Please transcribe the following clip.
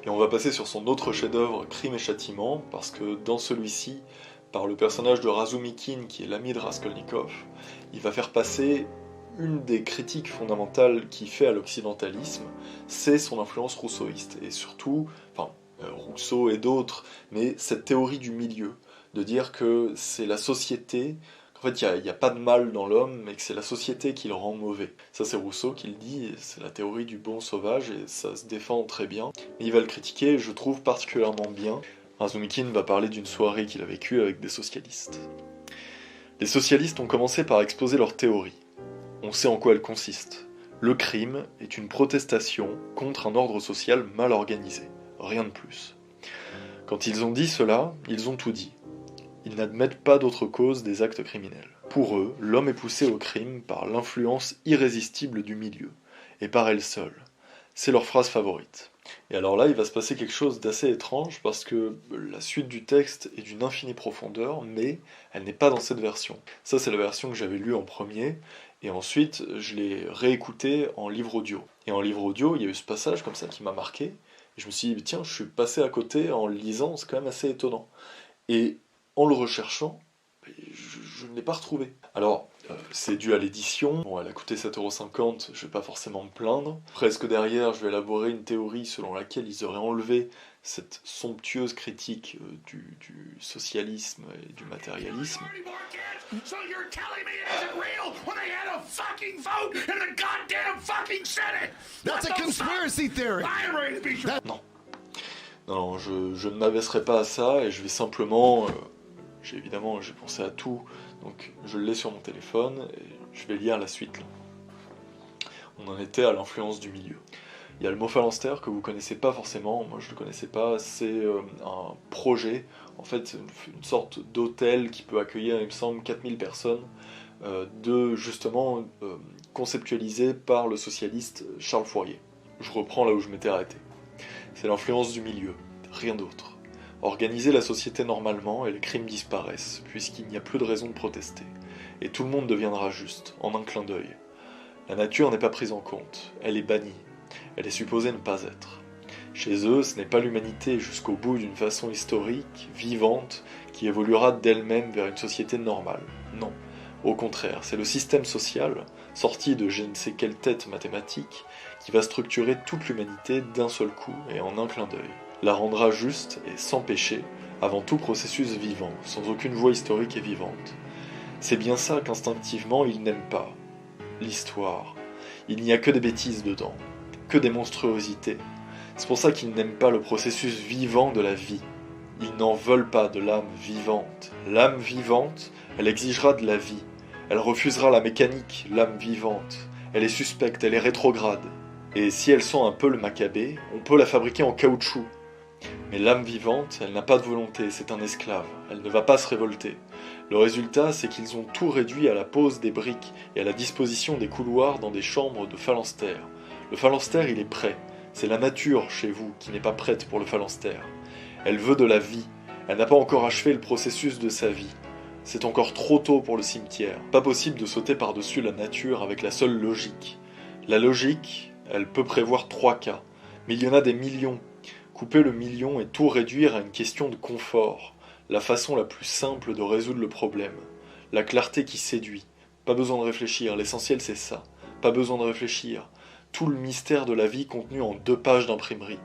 Et on va passer sur son autre chef-d'œuvre, Crime et Châtiment, parce que dans celui-ci, par le personnage de Razumikin, qui est l'ami de Raskolnikov, il va faire passer une des critiques fondamentales qu'il fait à l'occidentalisme, c'est son influence rousseauiste, et surtout, Rousseau et d'autres, mais cette théorie du milieu, de dire que c'est la société, qu'en fait il n'y a pas de mal dans l'homme, mais que c'est la société qui le rend mauvais. Ça c'est Rousseau qui le dit, et c'est la théorie du bon sauvage, et ça se défend très bien. Mais il va le critiquer, je trouve particulièrement bien. Razumikin va parler d'une soirée qu'il a vécue avec des socialistes. Les socialistes ont commencé par exposer leur théorie. On sait en quoi elle consiste. Le crime est une protestation contre un ordre social mal organisé. Rien de plus. Quand ils ont dit cela, ils ont tout dit. Ils n'admettent pas d'autre cause des actes criminels. Pour eux, l'homme est poussé au crime par l'influence irrésistible du milieu, et par elle seule. C'est leur phrase favorite. Et alors là, il va se passer quelque chose d'assez étrange, parce que la suite du texte est d'une infinie profondeur, mais elle n'est pas dans cette version. Ça, c'est la version que j'avais lue en premier, et ensuite, je l'ai réécouté en livre audio. Et en livre audio, il y a eu ce passage comme ça qui m'a marqué, et je me suis dit, tiens, je suis passé à côté en le lisant, c'est quand même assez étonnant. Et en le recherchant, je ne l'ai pas retrouvé. Alors, c'est dû à l'édition, bon, elle a coûté 7,50 €, je vais pas forcément me plaindre. Presque derrière, je vais élaborer une théorie selon laquelle ils auraient enlevé cette somptueuse critique du socialisme et du matérialisme. So you're telling me it isn't real when they had a fucking vote in the goddamn fucking Senate? That's a conspiracy theory. I'm ready to be sure. Non, je ne m'abaisserai pas à ça, et je vais simplement... j'ai pensé à tout, donc je l'ai sur mon téléphone, et je vais lire la suite. Là. On en était à l'influence du milieu. Il y a le mot phalanstère que vous connaissez pas forcément, moi je le connaissais pas, c'est un projet, en fait une sorte d'hôtel qui peut accueillir, il me semble, 4000 personnes, conceptualisé par le socialiste Charles Fourier. Je reprends là où je m'étais arrêté. C'est l'influence du milieu, rien d'autre. Organiser la société normalement et les crimes disparaissent, puisqu'il n'y a plus de raison de protester. Et tout le monde deviendra juste, en un clin d'œil. La nature n'est pas prise en compte, elle est bannie. Elle est supposée ne pas être. Chez eux, ce n'est pas l'humanité jusqu'au bout d'une façon historique, vivante, qui évoluera d'elle-même vers une société normale. Non. Au contraire, c'est le système social, sorti de je ne sais quelle tête mathématique, qui va structurer toute l'humanité d'un seul coup et en un clin d'œil. La rendra juste et sans péché, avant tout processus vivant, sans aucune voie historique et vivante. C'est bien ça qu'instinctivement ils n'aiment pas. L'histoire. Il n'y a que des bêtises dedans, que des monstruosités. C'est pour ça qu'ils n'aiment pas le processus vivant de la vie. Ils n'en veulent pas de l'âme vivante. L'âme vivante, elle exigera de la vie. Elle refusera la mécanique, l'âme vivante. Elle est suspecte, elle est rétrograde. Et si elle sent un peu le macabée, on peut la fabriquer en caoutchouc. Mais l'âme vivante, elle n'a pas de volonté, c'est un esclave. Elle ne va pas se révolter. Le résultat, c'est qu'ils ont tout réduit à la pose des briques et à la disposition des couloirs dans des chambres de phalanstère. Le phalanstère, il est prêt. C'est la nature, chez vous, qui n'est pas prête pour le phalanstère. Elle veut de la vie. Elle n'a pas encore achevé le processus de sa vie. C'est encore trop tôt pour le cimetière. Pas possible de sauter par-dessus la nature avec la seule logique. La logique, elle peut prévoir 3 cas. Mais il y en a des millions. Couper le million et tout réduire à une question de confort. La façon la plus simple de résoudre le problème. La clarté qui séduit. Pas besoin de réfléchir, l'essentiel c'est ça. Pas besoin de réfléchir. Tout le mystère de la vie contenu en 2 pages d'imprimerie.